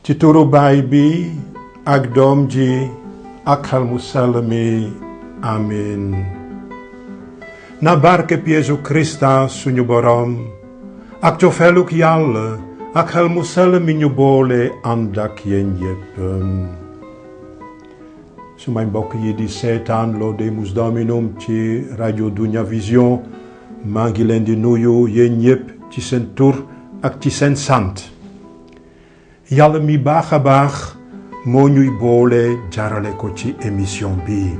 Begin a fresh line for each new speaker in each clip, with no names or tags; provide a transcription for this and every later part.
ci turu Baay bi ak Doom ji ak Xel mu sell mi amiin. na barkeb Yeesu Krista suñu boroom ak cofeeluk Yàlla ak Xel mu sell mi ñu boole ànd ak yéen yépp. su may mbokk yi di seetaan Laudemus Dominum ci rajo Dunia Vision maa ngi leen di nuyu yéen ñépp ci seen tur ak ci seen sant. Yàlla mi baax a baax moo ñuy boole jarale ko ci émission bi.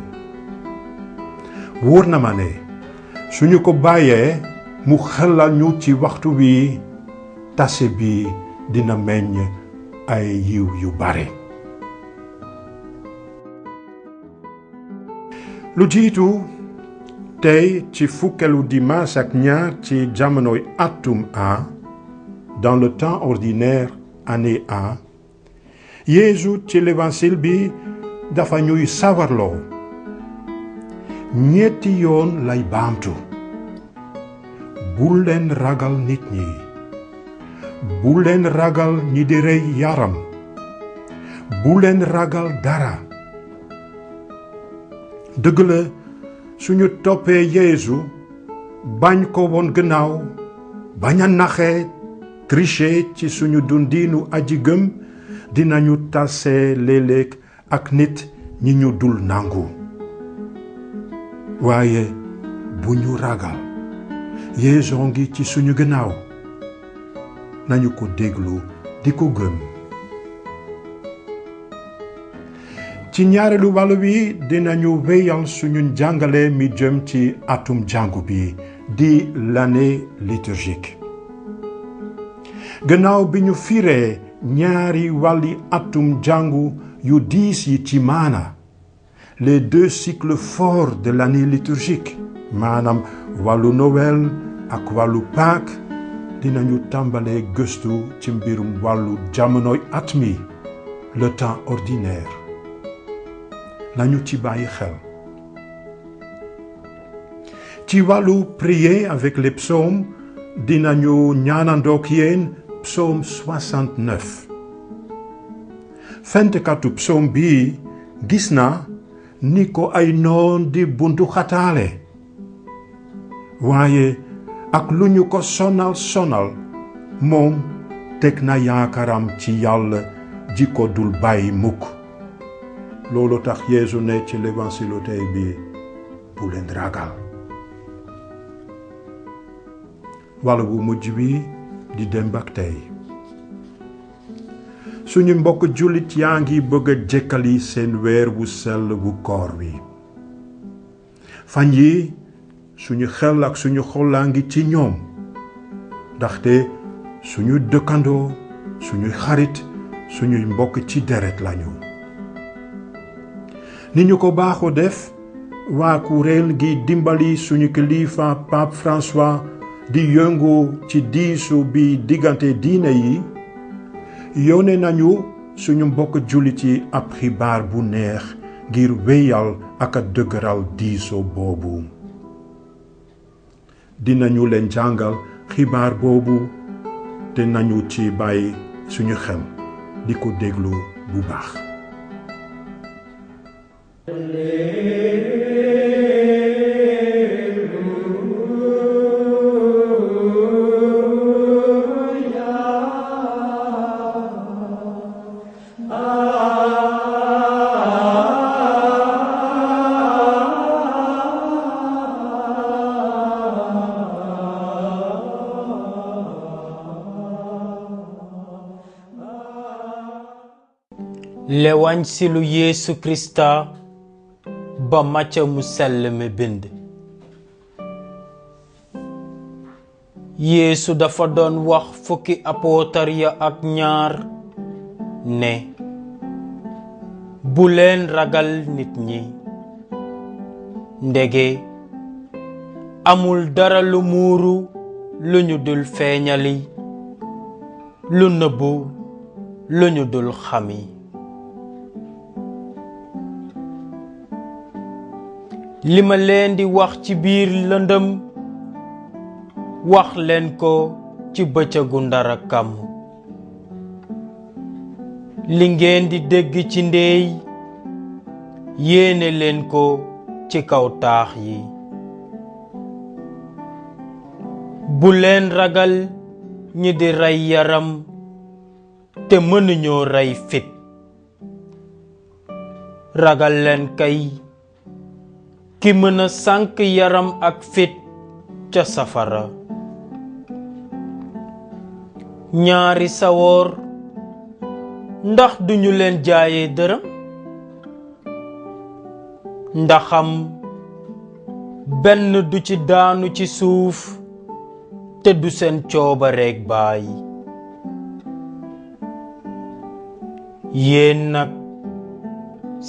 wóor na ma ne suñu ko bàyyee mu xelal ñu ci waxtu wi tase bi dina meññ ay yiw yu bare. lu jiitu tey ci fukkeelu dimanche ak ñaar ci jamonoy atum A dans le temps ordinaire année A, Yeesu ci l'évangile bi dafa ñuy sawarloo ñetti yoon lay baamtu. bul leen ragal nit ñi, bul leen ragal ñi di rey yaram, bul leen ragal dara. dëgg la suñu toppee Yeesu bañ ko woon gannaaw, bañ a naxee tricher ci suñu dundinu aji gëm dinañu tase léeg-léeg ak nit ñi ñu dul nangu. waaye bu ñu ragal, Yeesu ngi ci suñu gannaaw, nañu ko déglu di ko gëm. ci ñaareelu wàll wi dinañu wéyal suñu njàngale mi jëm ci atum jàngu bi di l'année liturgique. gannaaw bi ñu firee ñaari wàlli atum jàngu yu diis yi ci maana, les deux cycles forts de l'année liturgique, maanaam wàllu Noël ak wàllu Pâques, dinañu tàmbalee gëstu ci mbirum wàllu jamonoy at mi, le temps ordinaire. nañu ci bàyyi xel. ci wàllu prier avec les psaumes dinañu ñaanandook yéen psaume 69. fentkatu psaume bi gis na ni ko ay noon di buntu xataale, waaye ak lu ñu ko sonal moom teg na yaakaaram ci Yàlla ji ko dul bàyyi mukk. loolu tax Yeesu ne ci l'évangile tey bi bu leen ragal. wàll bu mujj bi di démb ak tey. suñu mbokk jullit yaa ngi bëgg a jekkali seen weer wu sell bu koor wi. fan yi suñu xel ak suñu xol laa ngi ci ñoom, ndaxte suñu dëkkandoo, suñuy xarit, suñuy mbokk ci deret lañu. ni ñu ko baaxoo def, waa kuréel gi dimbali suñu kilifa Pape François di yëngu ci diisu bi diggante diine yi, yónnee nañu suñu mbokk jullit yi ab xibaar bu neex ngir wéyal ak a dëgëral diisoo boobu. dinañu leen jàngal xibaar boobu te nañu ci bàyyi suñu xel di ko déglu bu baax.
L'évangile Yeesu Krista ba Macë mu sell mi bind. Yeesu dafa doon wax fukki apôtar ya ak ñaar ne bu leen ragal nit ñi, ndege amul dara lu muuru lu ñu dul feeñali, lu nëbbu lu ñu dul xami. li ma leen di wax ci biir lëndëm wax leen ko ci bëccëgu ndara kàmm. li ngeen di dégg ci ndéey yéene leen ko ci kaw taax yi bu leen ragal ñi di rey yaram te mënuñoo rey fit ragal leen kay ki mën a sànk yaram ak fit ca safara ñaari sawoor ndax duñu leen jaayee dërëm ndaxam benn du ci daanu ci suuf te du seen coobareeg baay yéen nag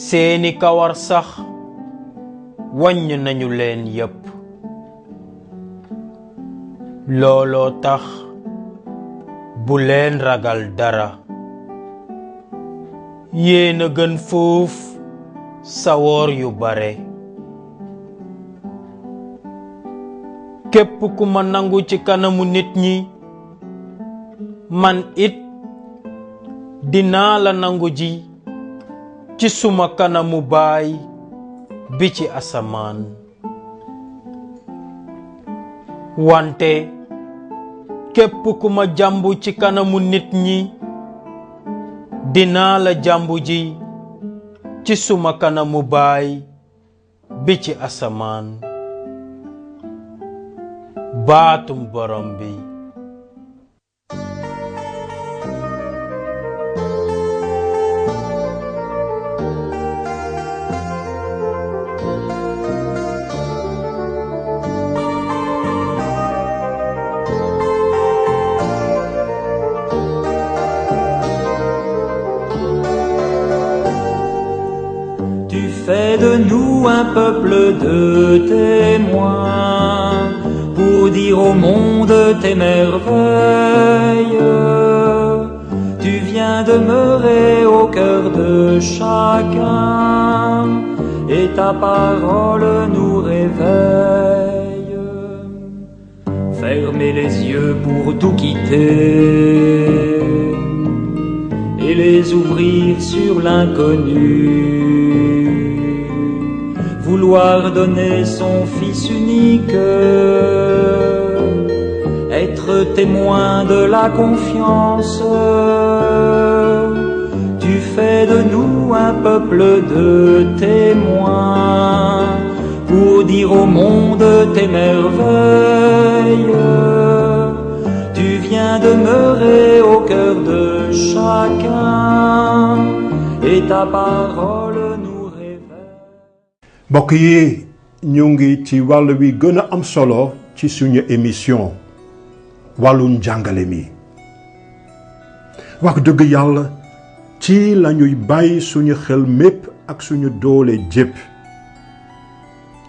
seeni kawar sax wàññ nañu leen yépp looloo tax bu leen ragal dara yéen a gën fuuf sawoor yu bare képp ku ma nangu ci kanamu nit ñi man it dinaa la nangu ji ci suma kanamu baay bi ci asamaan wante képp ku ma jàmbu ci kanamu nit ñi dinaa la jàmbu ji ci suma kanamu baay bi ci asamaan baatum borom bi
Fais de nous un peuple de témoins pour dire au monde tes merveilles. Tu viens demeurer au cœur de chacun et ta parole nous réveille. Fermer les yeux pour tout quitter et les ouvrir sur l'inconnu. Vouloir donner son Fils unique, être témoin de la confiance. Tu fais de nous un peuple de témoins pour dire au monde tes merveilles. Tu viens demeurer au cœur de chacun et ta parole
mbokk yi ñu ngi ci wàll wi gën a am solo ci suñu émission wàllu njàngale mi wax dëgg yàlla ci lañuy bàyyi suñu xel mépp ak suñu doole jépp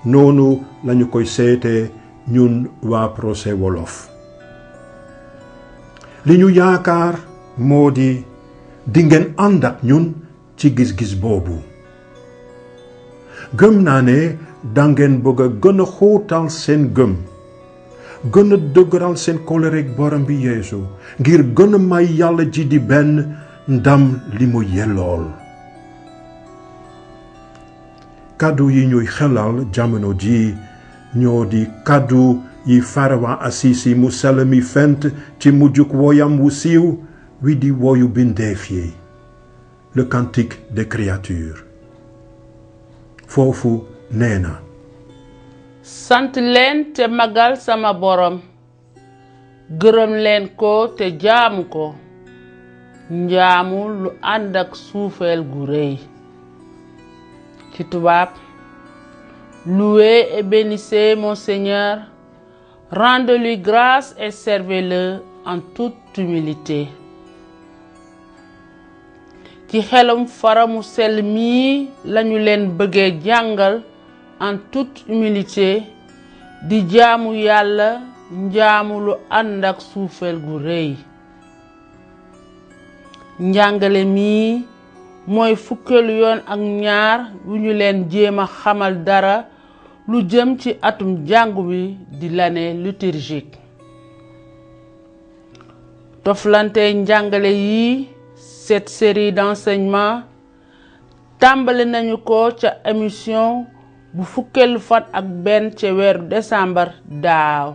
noonu lañu koy seetee ñun waa Procès Wolof li ñu yaakaar moo di ngeen ànd ak ñun ci gis-gis boobu gëm naa ne dangeen bëgg a gën a xóotal seen gëm gën a dëgëral seen kóllëreek borom bi Yeesu ngir gën a may yàlla ji di benn ndam li mu yellool kàddu yi ñuy xelal jamono ji ñoo di kàddu yi Farawa Asisi mu sell mi fent ci mujjuk woyam wu siiw wi di woyu bindeef yi le cantique des créatures foofu nee na
sant leen te magal sama borom gërëm leen ko te jaamu ko njaamu lu ànd ak suufeel gu rëy ci tubaab louez et bénissez mon Seigneur rendez-lui grâce et servez-le en toute humilité ci xelum faramu sell mii lañu leen bëggee jàngal en toute humilité di jaamu yàlla njaamu lu ànd ak suufeel gu rëy njàngale mii mooy fukkeelu yoon ak ñaar wu ñu leen jéema xamal dara lu jëm ci atum jàngu bi di l'année liturgique toflante njàngale yi cette série d'enseignements tàmbali nañu ko ca émission bu fukkeelu fan ak benn ca weeru décembre daaw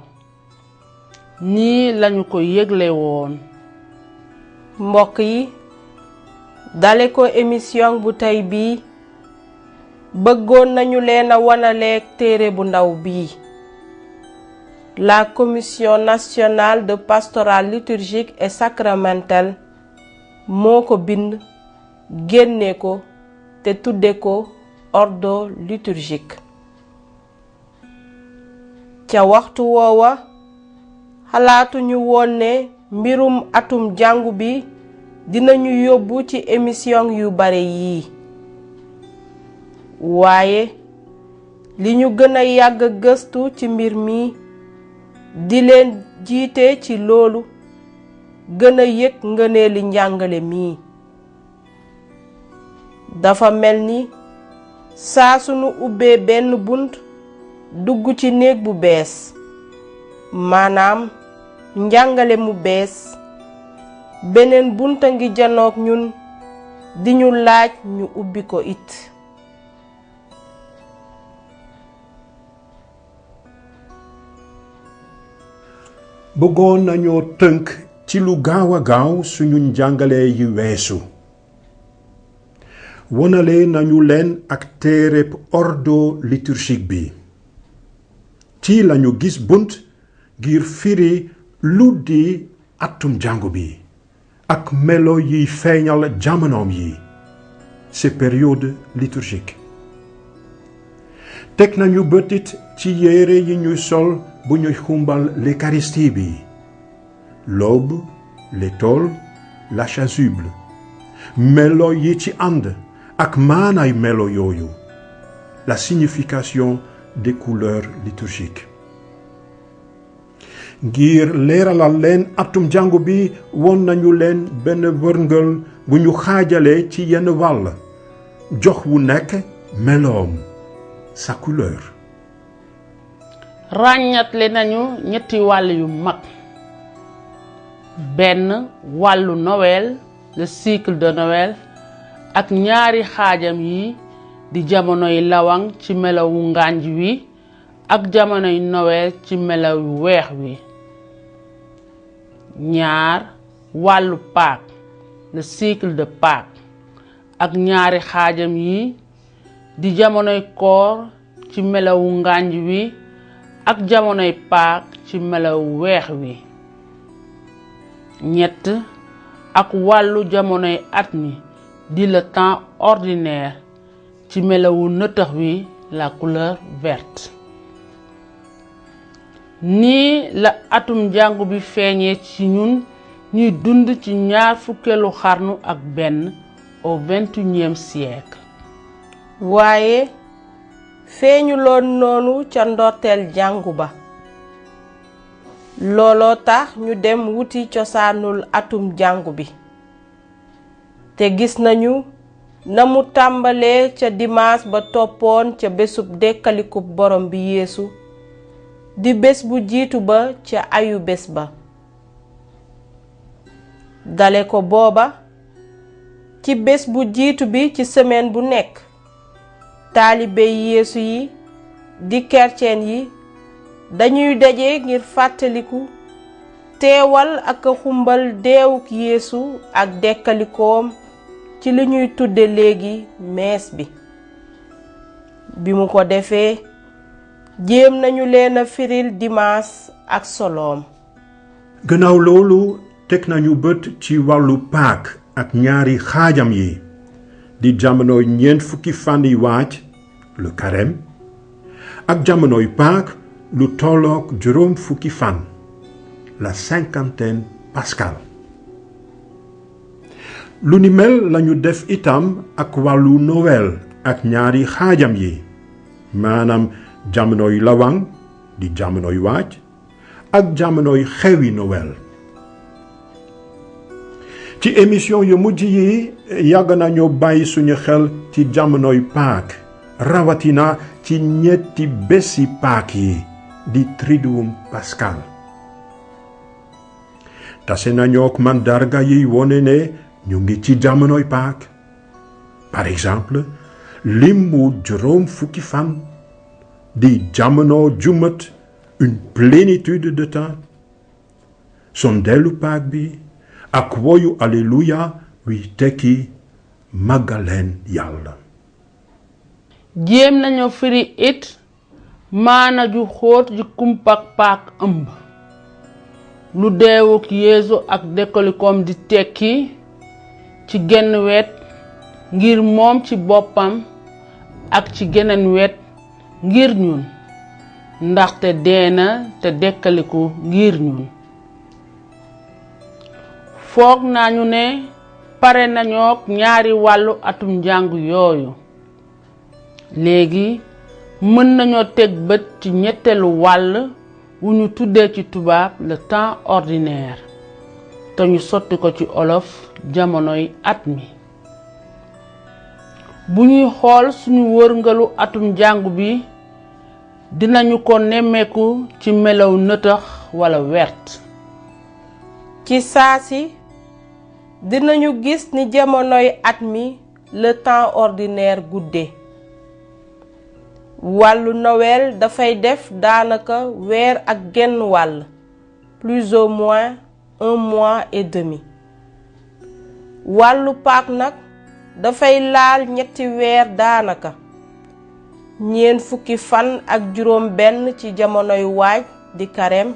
nii lañu ko yëgle woon.
mbokk yi dale ko émission bu tey bii bëggoon nañu leen a wanaleeg téere bu ndaw bii. La Commission nationale de pastorale liturgique et sacramentelle moo ko bind génne ko te tudde ko ordo liturgique. ca waxtu woowa xalaatuñu woon ne mbirum atum jàngu bi dinañu yóbbu ci émission yu bare yii. waaye li ñu gën a yàgg gëstu ci mbir mi di leen jiite ci loolu gën a yëg ngëneeli njàngale mi. dafa mel ni saa sunu ubbee benn bunt dugg ci néeg bu bees maanaam njàngale mu bees beneen bunta ngi janoog ñun di ñu laaj ñu ubbi ko it.
bëggoon nañoo tënk ci lu gaaw a gaaw suñu njàngale yi weesu. wonale nañu leen ak téereb ordo liturgique bi. ci lañu gis bunt ngir firi lu di atum jàngu bi ak melo yiy feeñal jamonoom yi ces périodes liturgiques. teg nañu bëtit ci yére yi ñuy sol bu ñuy xumbal l'Eucharistie bi, l'aube, l'étole, la chasuble, melo yi ci ànd ak maanaay melo yooyu, la signification des couleurs liturgiques. ngir leeralal leen atum jàngu bi won nañu leen benn wërngël bu ñu xaajale ci yenn wàll, jox wu nekk meloom, sa couleur.
ràññatle nañu ñetti wàll yu mag. benn wàllu Noël, le cycle de Noël, ak ñaari xaajam yi di jamonoy lawang ci melawu ngànj wi ak jamonoy Noël ci melawu weex wi. ñaar wàllu Pâques, le cycle de Pâques, ak ñaari xaajam yi di jamonoy koor ci melawu ngànj wi ak jamonoy Pâques ci melawu weex wi. ñett ak wàllu jamonoy at mi di le temps ordinaire ci melawu nëtëx wi, la couleur verte. nii la atum jàngu bi feeñee ci ñun ñuy dund ci ñaar fukkeelu xarnu ak benn au 21e siècle.
waaye feeñu loon noonu ca ndorteel jàngu ba. looloo tax ñu dem wuti cosaanul atum jàngu bi. te gis nañu na mu tàmbalee ca dimaas ba toppoon ca bésub dekkalikub borom bi Yeesu di bés bu jiitu ba ca ayu bés ba. dale ko booba ci bés bu jiitu bi ci semaine bu nekk taalibe Yeesu yi di kerceen yi dañuy daje ngir fàttaliku teewal ak xumbal deewuk Yeesu ak dekkalikoom ci li ñuy tudde léegi mees bi. bi mu ko defee jéem nañu leen a firil dimaas ak soloom.
gannaaw loolu teg nañu bët ci wàllu Pâques ak ñaari xaajam yi di jamonoy ñeent fukki fan yi waaj, le carême, ak jamonoy Pâques lu tollook juróom fukki fan, la cinquantaine pascale. lu ni mel lañu def itam ak wàllu Noël ak ñaari xaajam yi, maanaam jamonoy lawang di jamonoy waaj ak jamonoy xewi Noël. ci émission yu mujj yi yàgg nañu bàyyi suñu xel ci jamonoy Pâques, rawatina ci ñetti bési Pâques yi di Triduum pascal. tase nañu ak mandarga yi wone ne ñu ngi ci jamonoy Pâques. Par exemple, lim bu juróom fukki fan di jamono jumat une plénitude de temps. Sondelu Pâques bi ak woyu Alléluia wi tekki màggaleen Yàlla.
jéem nañu firi it maana ju xóot ji kumpak Pâques ëmb. lu deewuk Yeesu ak dekkalikoom di tekki ci genn wet ngir moom ci boppam ak ci geneen wet ngir ñun ndaxte deena te dekkaliku ngir ñun. foog nañu ne pare nañook ñaari wàllu atum njàng yooyu. léegi mën nañoo teg bët ci ñetteelu wàll wu ñu tuddee ci tubaab le temps ordinaire te ñu sotti ko ci olof jamonoy at mi. bu ñuy xool suñu wërngalu atum njàng bi dinañu ko nemmeeku ci melaw nëtëx wala wert.
ci saasi dinañu gis ni jamonoy at mi le temps ordinaire guddee. wàllu Noël dafay def daanaka weer ak genn wàll, plus ou moins 1 mois et demi. wàllu Pâques nag dafay laal ñetti weer daanaka, 40 fan ak juróom benn ci jamonoy waaj di Carême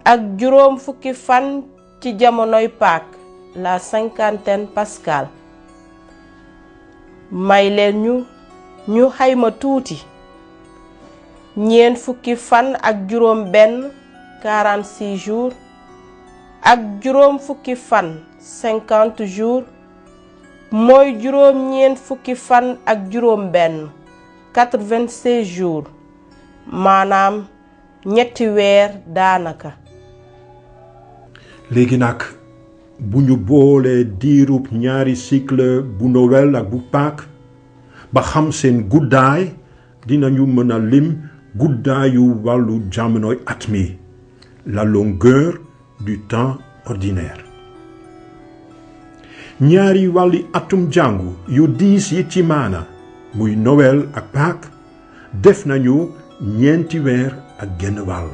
ak 40 fan ci jamonoy Pâques, la cinquantaine pascale. may leen ñu xayma tuuti. 40 fan ak juróom benn 46 jours ak juróom fukki fan 50 jours mooy juróom ñeent fukki fan ak juróom benn 96 jours maanaam ñetti weer daanaka.
léegi nag bu ñu boolee diirub ñaari cycle bu Noël ak bu Pâques ba xam seen guddaay dinañu mën a lim guddaayu wàllu jamonoy at mi, la longueur du temps ordinaire. ñaari wàlli atum jàngu yu diis yi ci maana muy Noël ak Pâques def nañu 4 weer ak genn wàll.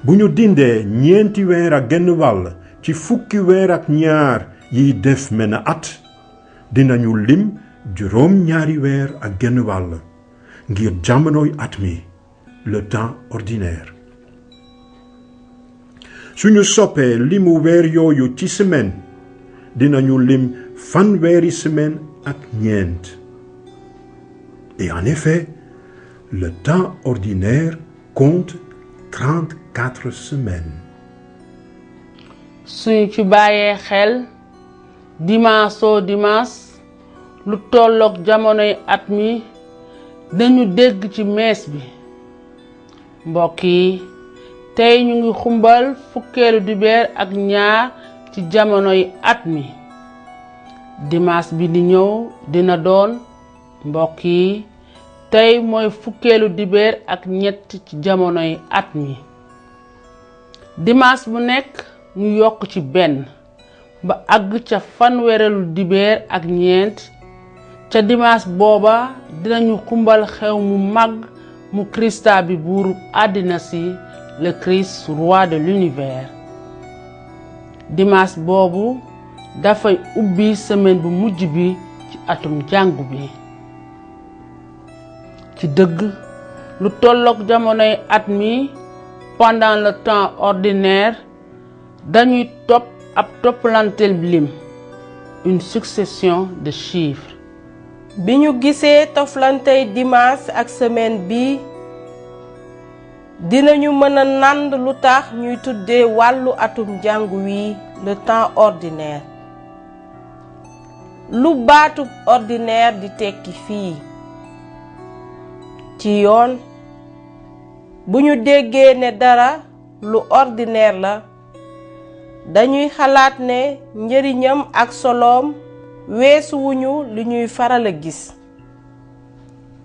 bu ñu dindee 4 weer ak genn wàll ci fukki weer ak ñaar yiy def menn at dinañu lim juróom ñaari weer ak genn wàll ngir jamonoy at mi, le temps ordinaire. suñu soppee limu weer yooyu ci semaine dinañu lim fanweeri semaine ak ñeent. Et en effet, le temps ordinaire compte 34 semaines.
suñu ci bàyyee xel dimanche lu tollook jamonoy at mi dañu dégg ci mees bi. mbokk yi tey ñu ngi xumbal fukkeelu dibeer ak ñaar ci jamonoy at mi. dimanche bi di ñëw dina doon, mbokk yi tey mooy fukkeelu dibeer ak ñett ci jamonoy at mi. dimanche bu nekk ñu yokk ci benn ba àgg ca fanweerelu dibeer ak ñeent. ca dimanche booba dinañu xumbal xew mu mag mu Krista bi buurub àddina si, le Christ roi de l'univers. dimanche boobu dafay ubbi semaine bu mujj bi ci atum jàngu bi. ci dëgg lu tollook jamonoy at mi pendant le temps ordinaire dañuy topp ab toppalanteel lim, une succession de chiffres.
bi ñu gisee toflantey dimanche ak semaine bi dinañu mën a nànd lu tax ñuy tuddee wàllu atum jàngu wi le temps ordinaire. lu baatub ordinaire di tekki fii. ci yoon bu ñu déggee ne dara lu ordinaire la dañuy xalaat ne njëriñam ak soloom weesuwuñu li ñuy faral a gis.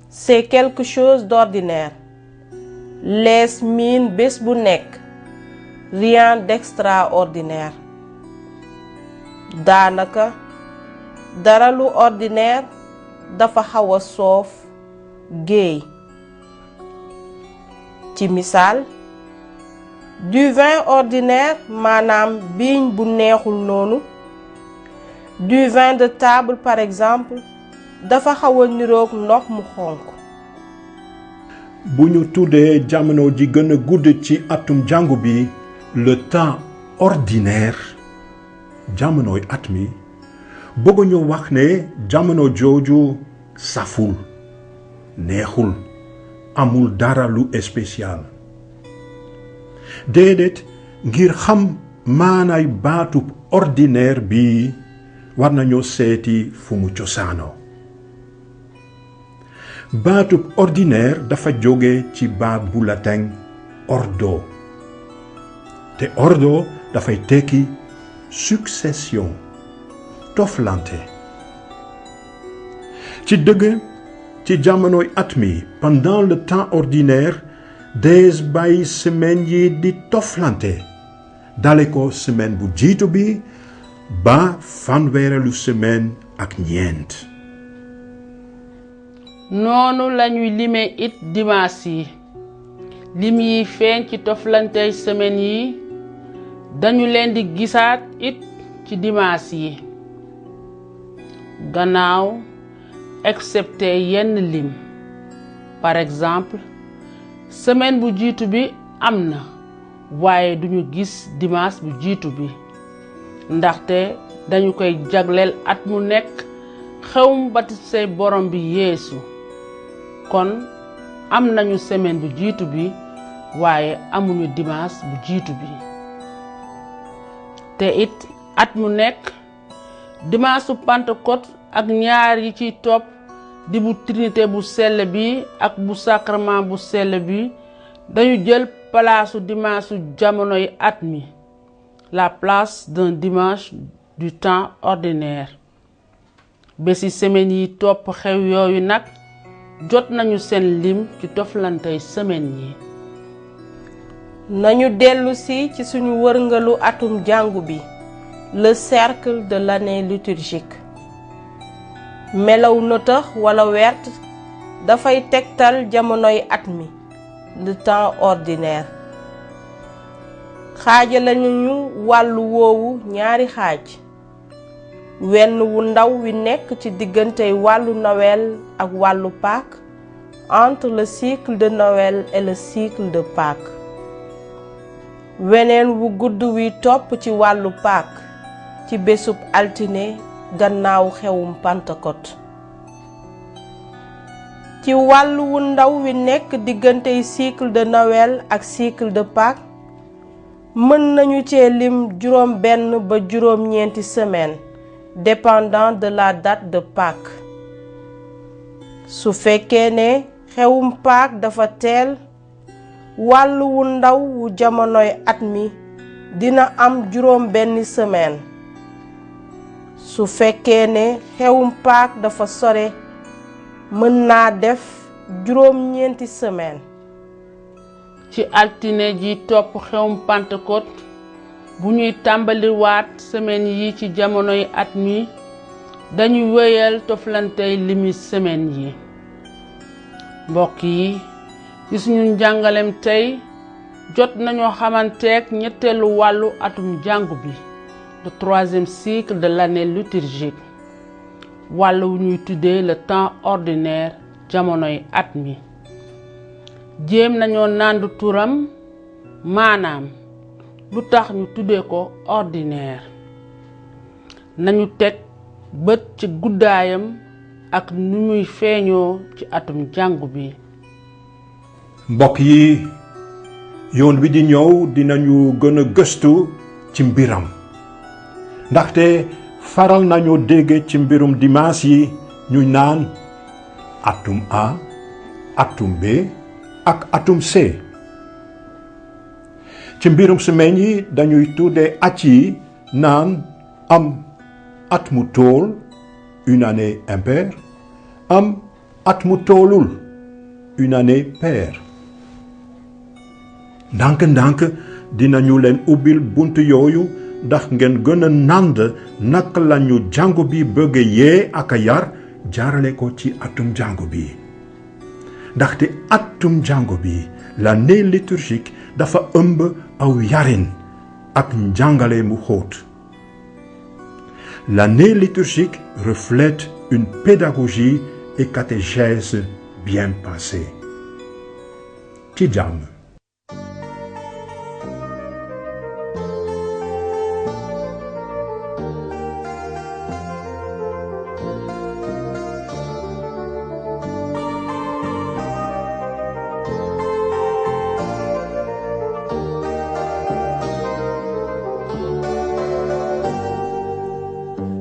c'est quelque chose d'ordinaire. lees miin bés bu nekk, rien d'extraordinaire. daanaka dara lu ordinaire dafa xaw a soof géey. ci misaal du vin ordinaire maanaam biiñ bu neexul noonu, du vin de table par exemple dafa xaw a niroog ndox mu xonk.
bu ñu tuddee jamono ji gën a gudd ci atum jàngu bi le temps ordinaire, jamonoy at mi, bëgguñu wax ne jamono jooju saful, neexul, amul dara lu spécial. déedéet, ngir xam maanaay baatub ordinaire bi war nañoo seeti fu mu cosaanoo. baatub ordinaire dafa jóge ci baat bu latin ordo, te ordo dafay tekki succession, toflante. ci dëgg, ci jamonoy at mi, pendant le temps ordinaire, dees bàyyi semaine yi di toflante, dale ko semaine bu jiitu bi ba fanweerelu semaine ak ñeent.
noonu lañuy lime it dimanche yi. lim yi feeñ ci toflantey semaine yi dañu leen di gisaat it ci dimanche yi. gannaaw excepté yenn lim. par exemple, semaine bu jiitu bi am na waaye duñu gis dimanche bu jiitu bi ndaxte dañu koy jagleel at mu nekk xewum batisey borom bi Yeesu. kon am nañu semaine bu jiitu bi waaye amuñu dimanche bu jiitu bi. te it at mu nekk dimanche su Pentecôte ak ñaar yi ciy topp di bu trinité bu sell bi ak bu sacrement bu sell bi dañu jël palaasu dimanche su jamonoy at mi, la place d'un dimanche du temps ordinaire. bési semaine yi topp xew yooyu nag jot nañu seen lim ci toflantey semaine yi.
nañu dellusi ci suñu wërngalu atum jàngu bi, le cercle de l'année liturgique. melaw nëtëx wala wert dafay tegtal jamonoy at mi, le temps ordinaire. xaajale nañu wàllu woowu ñaari xaaj, wenn wu ndaw wi nekk ci diggantey wàllu Noël ak wàllu Pâques, entre le cycle de Noël et le cycle de Pâques. weneen wu gudd wi topp ci wàllu Pâques, ci bésub altine gannaaw xewum Pentecôte. ci wàllu wu ndaw wi nekk diggantey cycle de Noël ak cycle de Pâques, mën nañu cee lim juróom benn ba juróom ñeenti semaine, dépendant de la date de Pâques. su fekkee ne xewum Pâques dafa teel, wàllu wu ndaw wu jamonoy at mi dina am juróom benn semaine. su fekkee ne xewum Pâques dafa sore, mën naa def juróom ñeenti semaine.
ci altine ji topp xewum Pentecôte, bu ñuy tàmbaliwaat semaine yi ci jamonoy at mi, dañuy wéyal toflantey limi semaine yi. mbokk yi, ci suñu njàngalem tey jot nañoo xamanteek ñetteelu wàllu atum jàngu bi, le troisième cycle de l'année liturgique, wàllu wu ñuy tuddee le temps ordinaire, jamonoy at mi. jéem nañoo nàndu turam, maanaam lu tax ñu tuddee ko ordinaire. nañu teg bët ci guddaayam ak nu muy feeñoo ci atum jàngu bi.
mbokk yi, yoon wi di ñëw dinañu gën a gëstu ci mbiram, ndaxte faral nañu dégg ci mbirum dimanche yi ñu naan atum A, atum B ak atum C. ci mbirum semaine yi dañuy tuddee at yi naan am at mu tool, une année impaire, am at mu toolul, une année paire. ndànk-ndànk dinañu leen ubbil bunt yooyu ndax ngeen gën a nànd naka lañu jàngu bi bëgg yee ak a yar jaarale ko ci atum jàngu bi ndaxte atum jàngu bi l'année liturgique dafa ëmb aw yarin ak njàngale mu xóot. L'année liturgique reflète une pédagogie et catéchèse bien passée. Ci jàmm.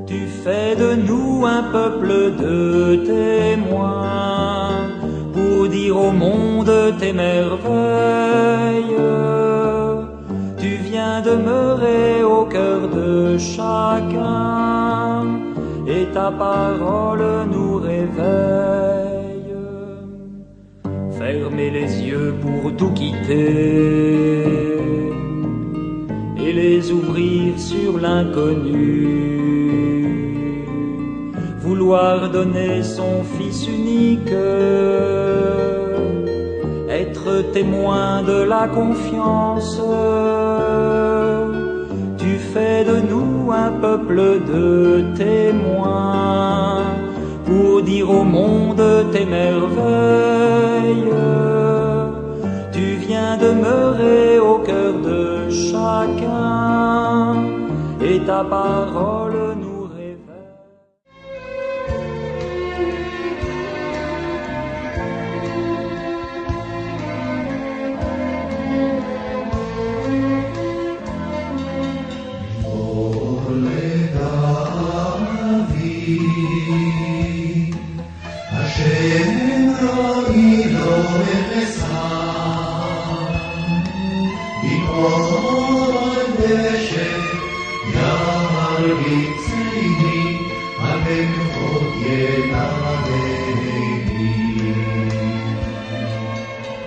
Tu fais de nous un peuple de témoins pour dire au monde tes merveilles. Tu viens demeurer au cœur de chacun et ta parole nous réveille. Fermer les yeux pour tout quitter et les ouvrir sur l'inconnu. Vouloir donner son Fils unique, être témoin de la confiance. Tu fais de nous un peuple de témoins pour dire au monde tes merveilles. Tu viens demeurer au cœur de chacun et ta parole nous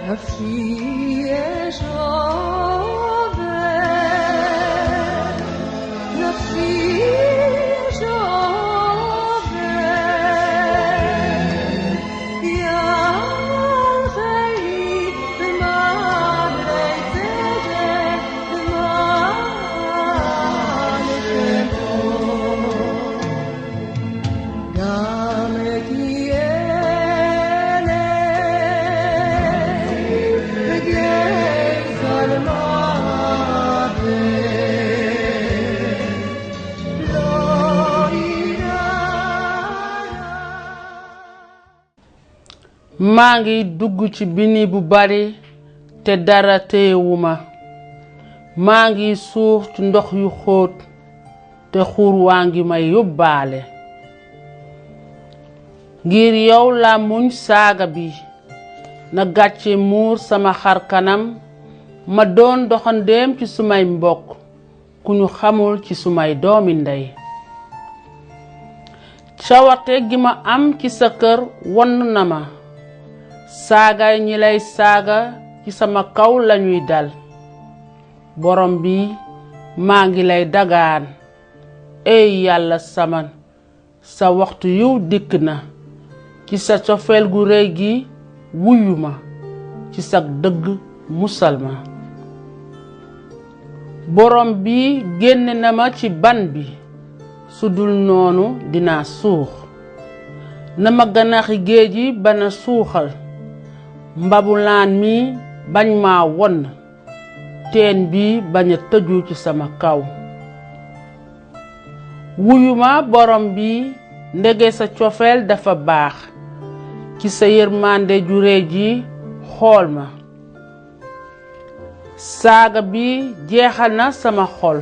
La fille est joven, la fille est joven, y a un rey de madre de madre, dame qui est
maa ngi dugg ci bini bu bari te dara téyewuma maa ngi suux ci ndox yu xóot te xur waa ngi may yóbbaale ngir yow la muñ saaga bi na gàcce muur sama xar kanam ma doon doxandeem ci sumay mbokk ku ñu xamul ci sumay doomi ndey cawarte gi ma am ci sa kër wonn na ma saagay ñi lay saaga ci sama kaw lañuy dal borom bi maa ngi lay dagaan ey yàlla sama sa waxtu yiw dikk na ci sa cofeel gu rëy gi wuyu ma ci sa dëgg musal ma borom bi génne na ma ci ban bi su dul noonu dinaa suux na ma ganaxi géej yi bana suuxal mbabulaan mi bañ maa won teen bi bañ a tëju ci sama kaw wuyu ma borom bi ndege sa cofeel dafa baax ci sa yërmande ju rëy ji xool ma saaga bi jeexal na sama xol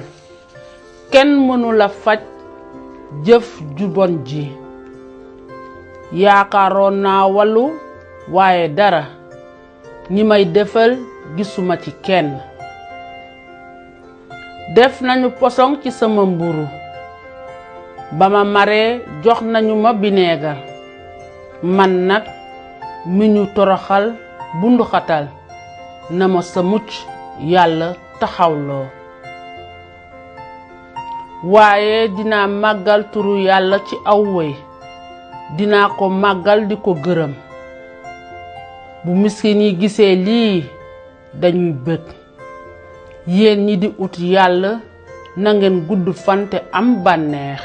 kenn mënu la faj jëf ju bon ji yaakaaroon naa wallu waaye dara ñi may defal gisuma ci kenn def nañu poson ci sama mburu ba ma maree jox nañu ma bineegar man nag mi ñu toroxal bunduxatal na ma sa mucc yàlla taxawloo waaye dinaa màggal turu yàlla ci aw woy dinaa ko màggal di ko gërëm bu miskin yi gisee lii dañuy bëgg yéen ñi di ut yàlla na ngeen gudd fan te am bànneex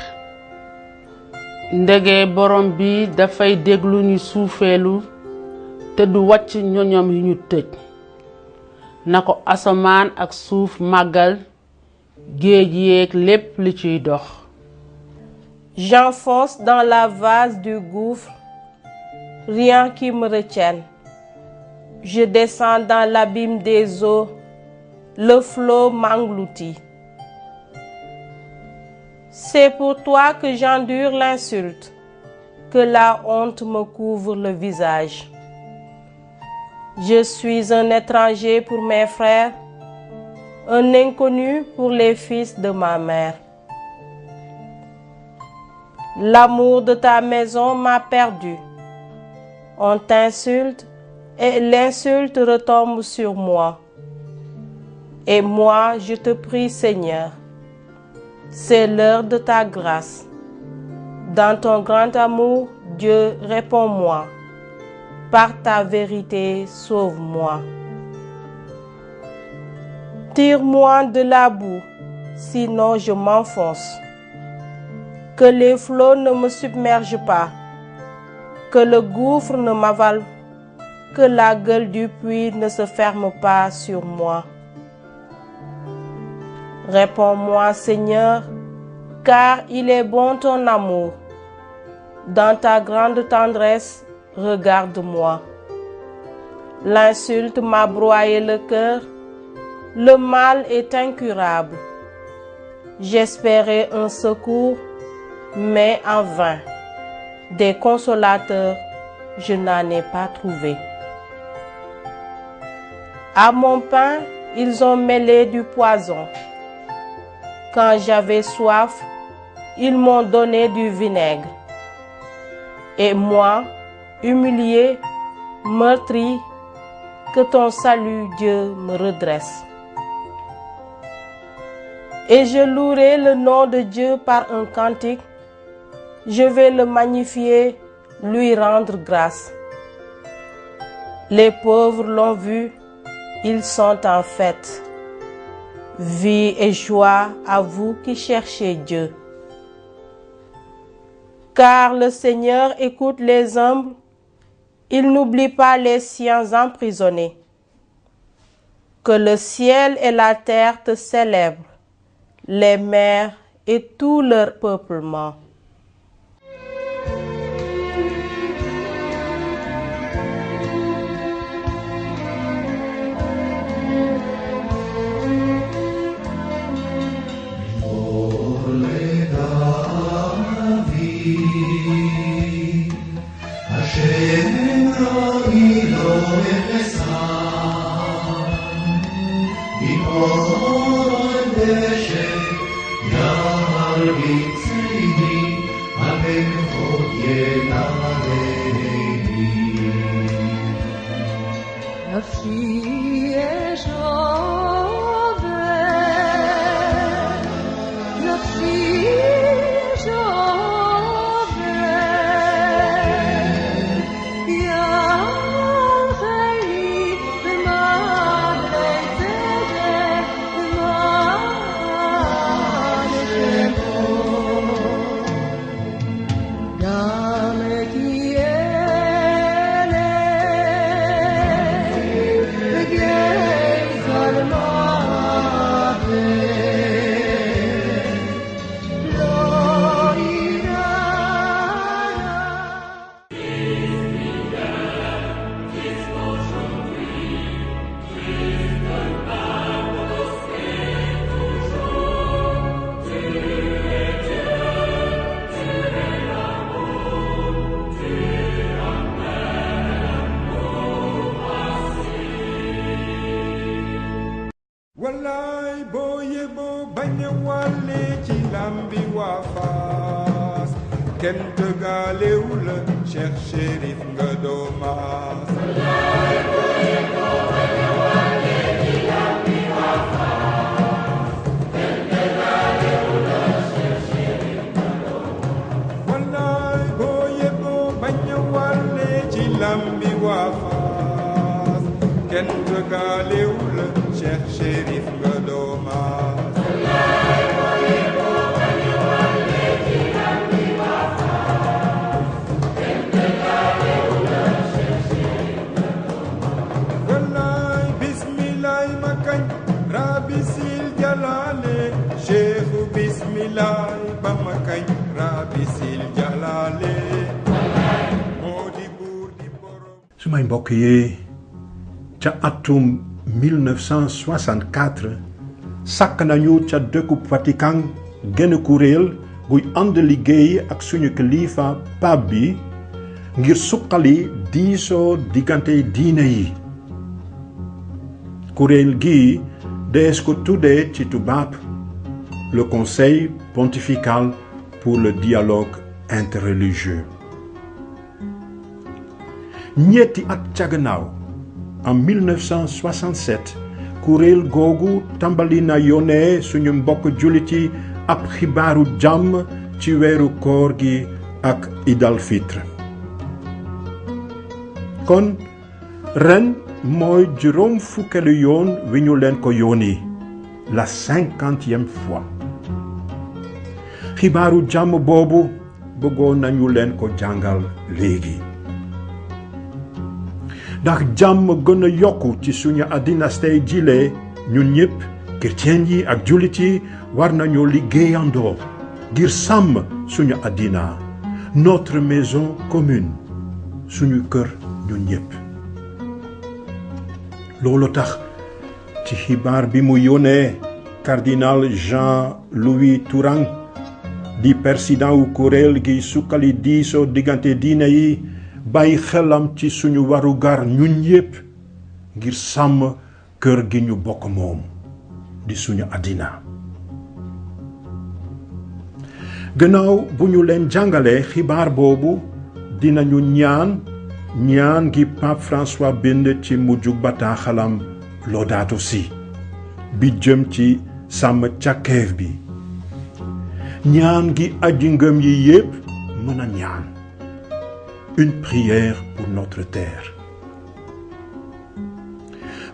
ndege borom bi dafay déglu ñu suufeelu te du wàcc ñoñom yi ñu tëj na ko asamaan ak suuf màggal géej yeeg lépp li ciy dox.
J'enfonce dans la vase du gouffre, rien qui me retienne. Je descends dans l'abîme des eaux, le flot m'engloutit. C'est pour toi que j'endure l'insulte, que la honte me couvre le visage. Je suis un étranger pour mes frères, un inconnu pour les fils de ma mère. L'amour de ta maison m'a perdu. On t'insulte et l'insulte retombe sur moi. Et moi, je te prie, Seigneur, c'est l'heure de ta grâce. Dans ton grand amour, Dieu, réponds-moi. Par ta vérité, sauve-moi. Tire-moi de la boue, sinon je m'enfonce. Que les flots ne me submergent pas, que le gouffre ne m'avale, que la gueule du puits ne se ferme pas sur moi. Réponds-moi, Seigneur, car il est bon ton amour. Dans ta grande tendresse, regarde-moi. L'insulte m'a broyé le cœur, le mal est incurable. J'espérais un secours, mais en vain. Des consolateurs, je n'en ai pas trouvé. À mon pain, ils ont mêlé du poison. Quand j'avais soif, ils m'ont donné du vinaigre. Et moi, humilié, meurtri, que ton salut, Dieu, me redresse. Et je louerai le nom de Dieu par un cantique. Je vais le magnifier, lui rendre grâce. Les pauvres l'ont vu, ils sont en fête. Vie et joie à vous qui cherchez Dieu. Car le Seigneur écoute les humbles, il n'oublie pas les siens emprisonnés. Que le ciel et la terre te célèbrent, les mers et tout leur peuplement.
נפשי אשובך, נפשי אשובך, יחי במעלה צדק, למען שמו. גם כי
wallaay boo yeboo bañ a wàlle ci lambi waa Fass kenn tëggaalewu la Cheikh Chérif nga doomaas. wallaay boo yeboo bañ a wàlle ci lambi waa Fass kenn tëggaalewu la dëggaalewul Cheikh Chérif nga doomaas wallaay bismillaay ma kañ Rabbi sil jalaale Cheikh bismillaay ba ma kañ Rabbi sil jalaale moo di buur di borom
sumay mbokk yi ca atum 1964 sàkk nañu ca dëkku Vatican genn kuréel guy ànd liggéey ak suñu kilifa pape bi ngir suqali diisoo diggante diine yi kuréel gi dees ko tuddee ci tubaab le Conseil pontifical pour le dialogue interreligieux ñetti at ca gannaaw en 1967 kuréel googu tàmbali na yónnee suñu mbokk jullit yi ab xibaaru jàmm ci weeru koor gi ak Eid al-Fitr kon ren mooy juróom fukkeelu yoon wi ñu leen ko yónni la 50e fois xibaaru jàmm boobu bëggoon nañu leen ko jàngal léegi ndax jàmm gën a yokku ci suñu àddina tey jile ñun ñëpp chrétien yi ak jullit yi war nañoo liggéeyandoo ngir sàmm suñu àddina notre maison commune suñu kër ñun ñëpp loolu tax ci xibaar bi mu yónnee cardinal Jean-Louis Tourang di président wu kuréel gi sukkali diisoo diggante diine yi bàyyi xelam ci suñu warugar ñun yépp ngir sàmm kër gi ñu bokk moom di suñu àddina gannaaw bu ñu leen jàngalee xibaar boobu dinañu ñaan gi Pape François bind ci mujju bataaxalam Laudato Si bi jëm ci sàmm càkkeef bi ñaan gi aji ngëm yi yépp mën a ñaan une prière pour notre terre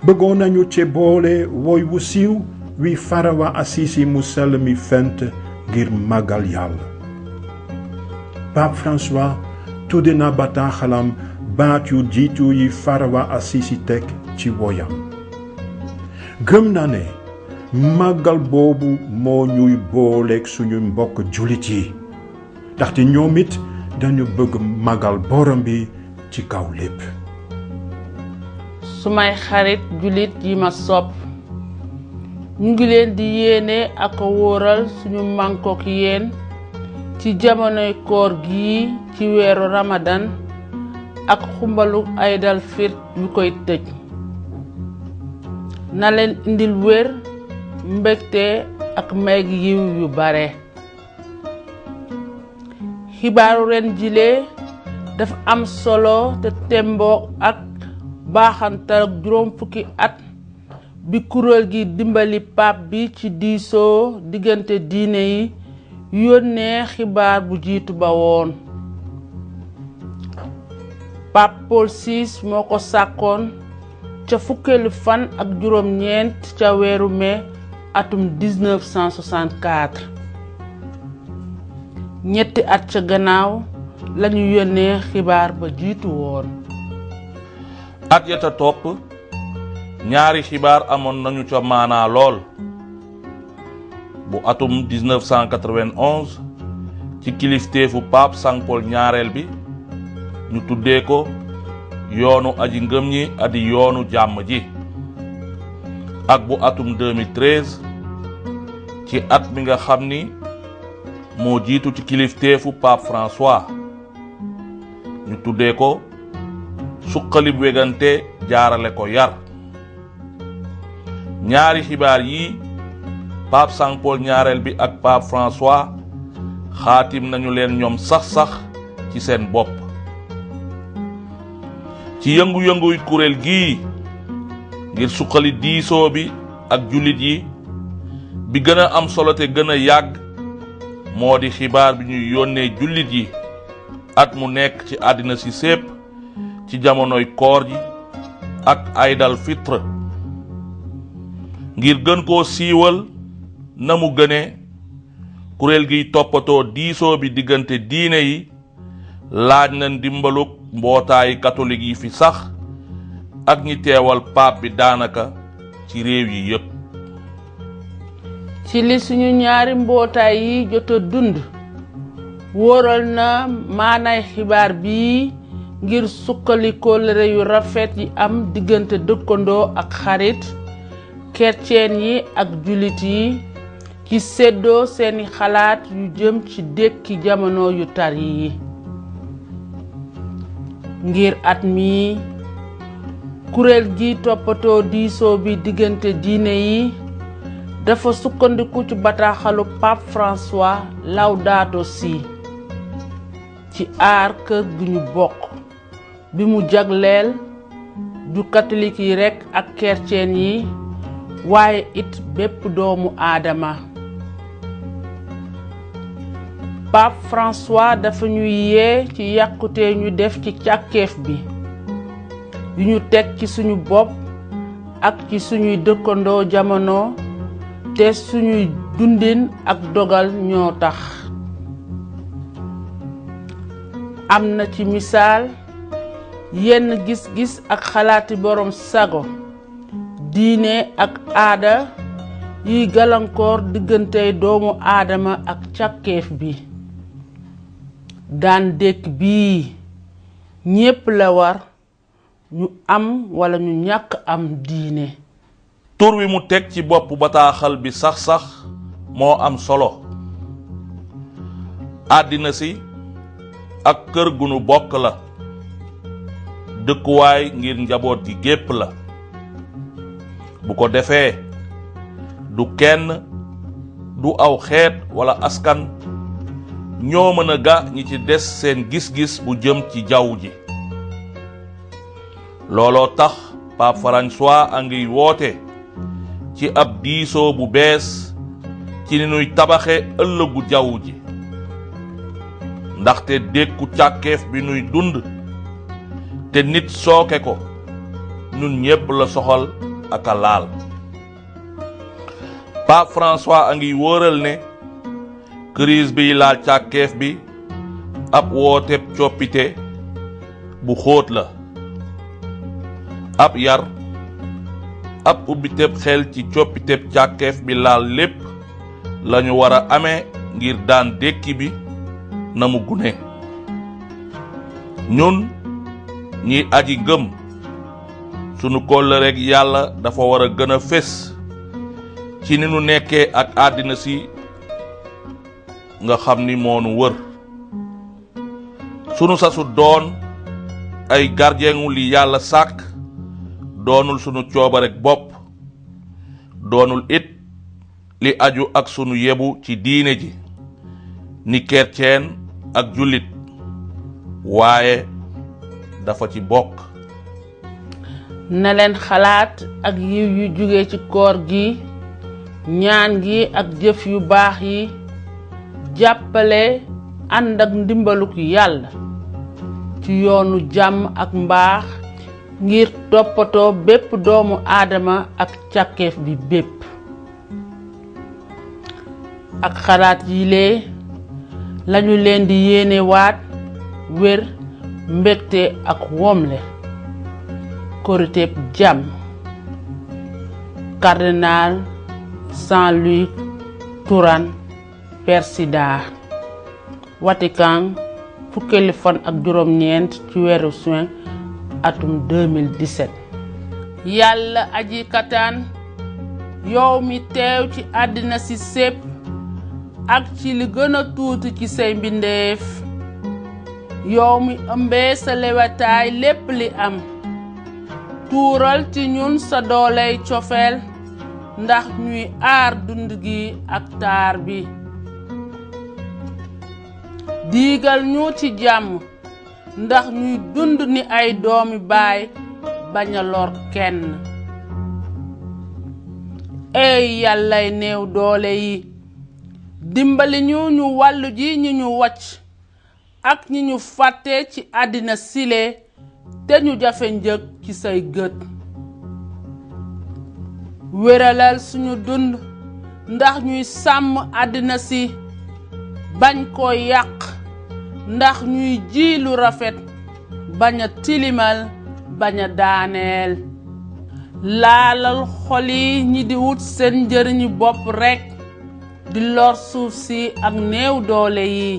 bëggoon nañu ci boole woy wu siiw wi Farawa Assisi mu sell mi fent ngir màggal Yàlla Pape François tudde na bataaxalam baat yu jiitu yi Farawa Assisi teg ci woyam gëm na ne màggal boobu moo ñuy booleeg suñu mbokk jullit yi ndaxte ñoom it dañu bëgg màggal borom bi ci kaw lépp
sumay xarit jullit yi ma sopp ñu ngi leen di yéene ak a wóoral suñu mànkook yéen ci jamonoy koor gi ci weeru Ramadan ak xumbalu Eid al-Fitr yu koy tëj na leen indil wér mbégte ak may gi yiw yu bare xibaaru ren jile dafa am solo te tembook ak baaxantal ak juróom fukki at bi kuréel gi dimbali pape bi ci diisoo diggante diine yi yónnee xibaar bu jiitu ba woon Pape Paul VI moo ko sàkkoon ca fukkeelu fan ak juróom ñeent ca weeru mai atum 1964 ñetti at ca gannaaw lañu yónnee xibaar ba jiitu woon
at ya ca topp ñaari xibaar amoon nañu ca maanaa lool bu atum 1991 ci kilifteefu Pape Saint Paul ñaareel bi ñu tuddee ko yoonu aji ngëm ñi adi yoonu jàmm ji ak bu atum 2013 ci at mi nga xam ni moo jiitu ci kilifteefu Pape François ñu tuddee ko suqalib wegante jaarale ko yar ñaari xibaar yi Pape Saint Paul ñaareel bi ak Pape François xaatim nañu leen ñoom sax ci seen bopp ci yëngu-yënguy kuréel gii ngir suqali diisoo bi ak jullit yi bi gën a am solo te gën a yàgg moo di xibaar bi ñuy yónnee jullit yi at mu nekk ci àddina si sépp ci jamonoy koor ji ak Eid al-Fitr ngir gën koo siiwal na mu gëne kuréel giy toppatoo diisoo bi diggante diine yi laaj na ndimbaluk mbootaayi catholique yi fi sax ak ñi teewal pape bi daanaka ci réew yi yépp.
ci li suñu ñaari mbootaay yi jot a dund wóoral na maanaay xibaar bii ngir sukkali kóllëre yu rafet yi am diggante dëkkandoo ak xarit kerceen yi ak julit yi ci séddoo seeni xalaat yu jëm ci dekki jamono yu tar yi. ngir at mi kuréel gi toppatoo diisoo bi diggante diine yi dafa sukkandiku ci bataaxalu Pape François Laudato Si ci aar kër gi ñu bokk bi mu jagleel du catholique yi rekk ak kerceen yi waaye it bépp doomu aadama. Pape François dafa ñuy yee ci yàqute ñu def ci càkkeef bi yu ñu teg ci suñu bopp ak ci suñuy dëkkandoo jamono te suñuy dundin ak dogal ñoo tax. am na ci misaal yenn gis-gis ak xalaati borom sago diine ak aada yiy gàllankoor diggante doomu aadama ak càkkeef bi. daan dëkk bii ñépp la war ñu am wala ñu ñàkk am diine.
tur wi mu teg ci bopp bataaxal bi sax moo am solo. àddina si ak kër gu nu bokk la dëkkuwaay ngir njaboot gi gépp la. bu ko defee du kenn du aw xeet wala askan ñoo mën a ga ñi ci des seen gis-gis bu jëm ci jaww ji. looloo tax Pape François a ngi woote ci ab diisoo bu bees ci ni nuy tabaxe ëllëgu jaww ji ndaxte dékku càkkeef bi nuy dund te nit sooke ko ñun ñépp la soxal ak a laal. Pape François a ngi wóoral ne crise bi laal càkkeef bi ab wooteb coppite bu xóot la. ab yar ab ubbiteb xel ci coppiteb càkkeef bi laal lépp lañu war a amee ngir daan dékki bi na mu gune. ñun ñi aji gëm sunu kóllëreeg yàlla dafa war a gën a fés ci ni nu nekkee ak àddina si nga xam ni moo nu wër. sunu sasu doon ay gardien li yàlla sàkk doonul sunu coobarek bopp doonul it li aju ak sunu yebu ci diine ji ni kerceen ak jullit waaye dafa ci bokk.
na leen xalaat ak yiw yu jóge ci koor gi ñaan gi ak jëf yu baax yi jàppale ànd ak ndimbaluk yàlla ci yoonu jàmm ak mbaax ngir toppatoo bépp doomu aadama ak càkkeef bi bépp. ak xalaat yi lee lañu leen di yéene waat wér mbégte ak womle. Korité jàmm. Cardinal Saint-Louis Touran Persida. Vatican fukkeeli fan ak juróom-ñeent ci weeru juin atum 2017. yàlla aji kataan yow mi teew ci àddina si sépp ak ci li gën a tuuti ci say mbindeef yow mi ëmbee sa lewataay lépp li am tuural ci ñun sa dooley cofeel ndax ñuy aar dund gi ak taar bi diigal ñu ci jàmm ndax ñuy dund ni ay doomi baay bañ a lor kenn. ey yàllay néew doole yi dimbali ñu wàllu ji ñi ñu wàcc ak ñi ñu fàtte ci àddina sile te ñu jafe njëg ci say gët. wéralal suñu dund ndax ñuy sàmm àddina si bañ ko yàq ndax ñuy ji lu rafet bañ a tilimal bañ a daaneel laalal xol yi ñi di wut seen njëriñu bopp rekk di lor suuf si ak néew doole yi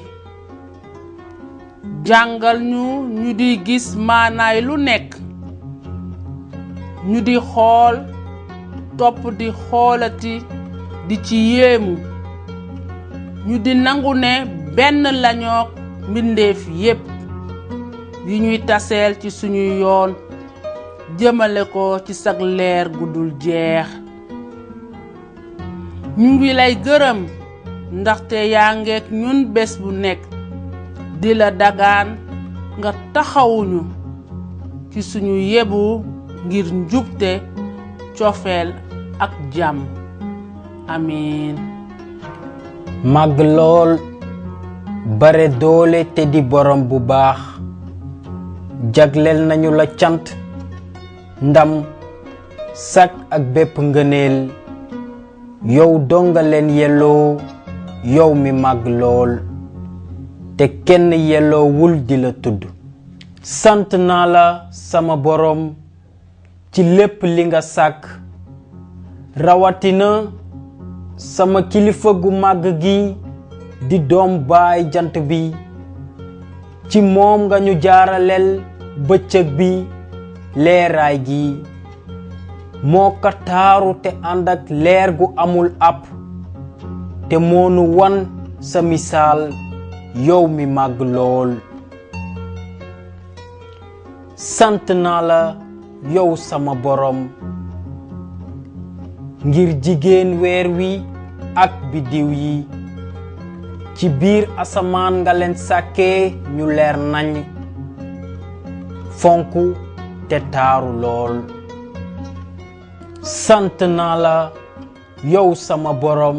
jàngal ñu di gis maanaay lu nekk ñu di xool topp di xoolati di ci yéemu ñu di nangu ne benn lañook mbindeef yépp yi ñuy taseel ci suñu yoon jëmale ko ci sag leer gudul jeex ñu ngi lay gërëm ndaxte yaa ngeek ñun bés bu nekk di la dagaan nga taxawuñu ci suñu yebu ngir njubte cofeel ak jàmm amiin
màgg lool bare doole te di borom bu baax jagleel nañu la cant ndam sak ak bépp ngëneel yow donga leen yelloo yow mi màgg lool te kenn yelloo wul di la tudd sant naa la sama borom ci lépp li nga sàkk rawatina sama kilifa gu màgg gi di doom baay jant bi ci moom nga ñu jaaraleel bëccëg bi leeraay gi moo ko taaru te ànd ak leer gu amul ab te moonu wan sa misaal yow mi màgg lool sant naa la yow sama borom ngir jigéen weer wi ak biddiw yi ci biir asamaan nga leen sàkkee ñu leer nañ fonk te taaru lool sant naa la yow sama borom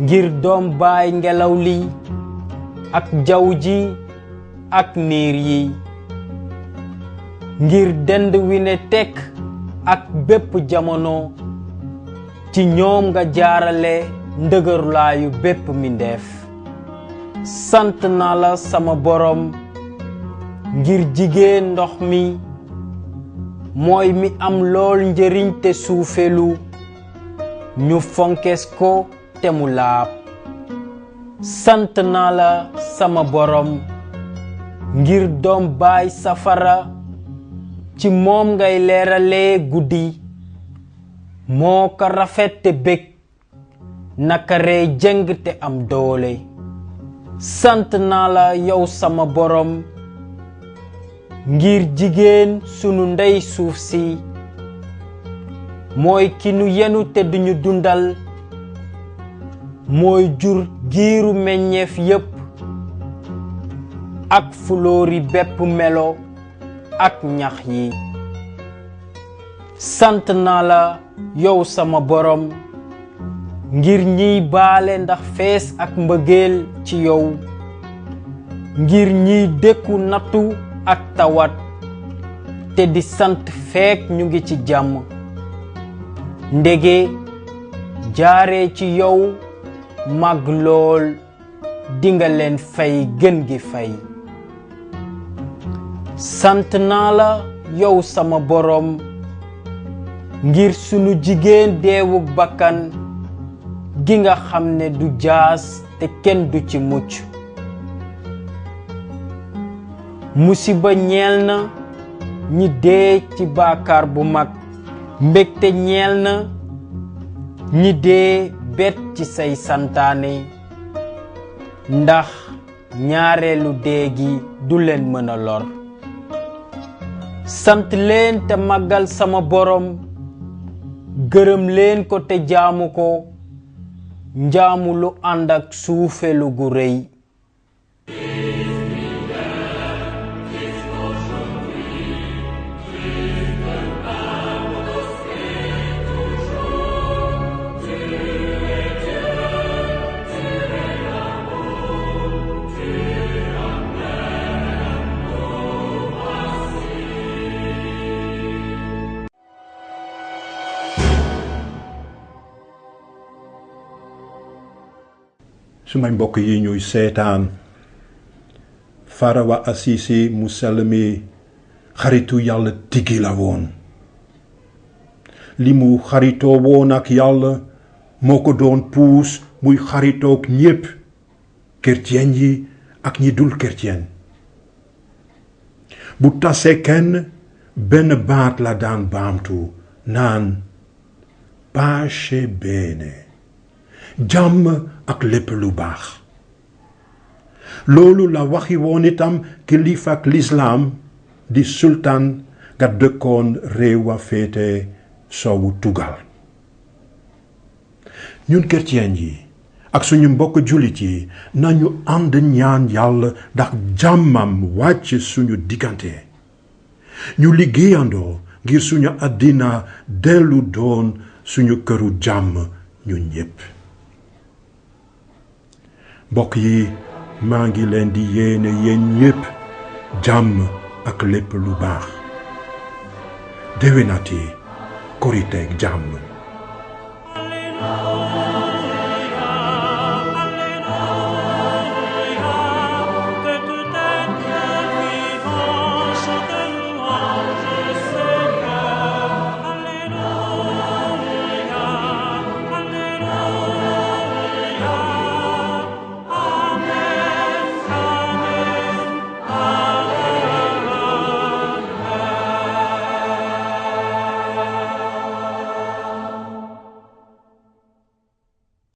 ngir doom baay ngelaw li ak jaww ji ak niir yi ngir dend wi ne tekk ak bépp jamono ci ñoom nga jaarale ndëgërlaayu bépp mindeef sant naa la sama borom ngir jigéen ndox mi mooy mi am lool njëriñ te suufelu ñu fonkes ko te mu laab sant naa la sama borom ngir doom baay safara ci moom ngay leeralee guddi moo ko rafet te bég nakaree jëng te am doole sant naa la yow sama borom ngir jigéen sunu ndey suuf si mooy ki nu yenu te duñu dundal mooy jur giiru meññeef yépp ak fuloori bépp melo ak ñax yi sant naa la yow sama borom ngir ñiy baale ndax fees ak mbëggeel ci yow ngir ñiy dékku nattu ak tawat te di sant feek ñu ngi ci jàmm ndege jaaree ci yow màgg lool dinga leen fay gën gi fay sant naa la yow sama borom ngir sunu jigéen deewuk bakkan gi nga xam ne du jaas te kenn du ci mucc musiba ñeel na ñi dee ci baakaar bu mag mbégte ñeel na ñi dee bet ci say santaane ndax ñaareelu dee gi du leen mën a lor sant leen te màggal sama borom gërëm leen ko te jaamu ko njaamu lu ànd ak suufelu gu rëy
sumay mbokk yi ñuy seetaan Farawa Assisi mu sell mi xaritu yàlla tigi la woon li mu xaritoo woon ak yàlla moo ko doon puus muy xaritoog ñépp chrétien yi ak ñi dul chrétien bu tasee kenn benn baat la daan baamtu naan pace bene jàmm ak lépp lu baax loolu la waxi woon itam kilifa ak lislaam di sultan ga dëkkoon réew wa féete soowu tugal ñun chrétien yi ak suñu mbokk jullit yi nañu ànd ñaan yàlla ndax jàmmam wàcc suñu diggante ñu liggéeyandoo ngir suñu àddina dellu doon suñu këru jàmm ñun ñépp mbokk yi maa ngi leen di yéene yéen ñépp jàmm ak lépp lu baax déwénati koriteeg jàmm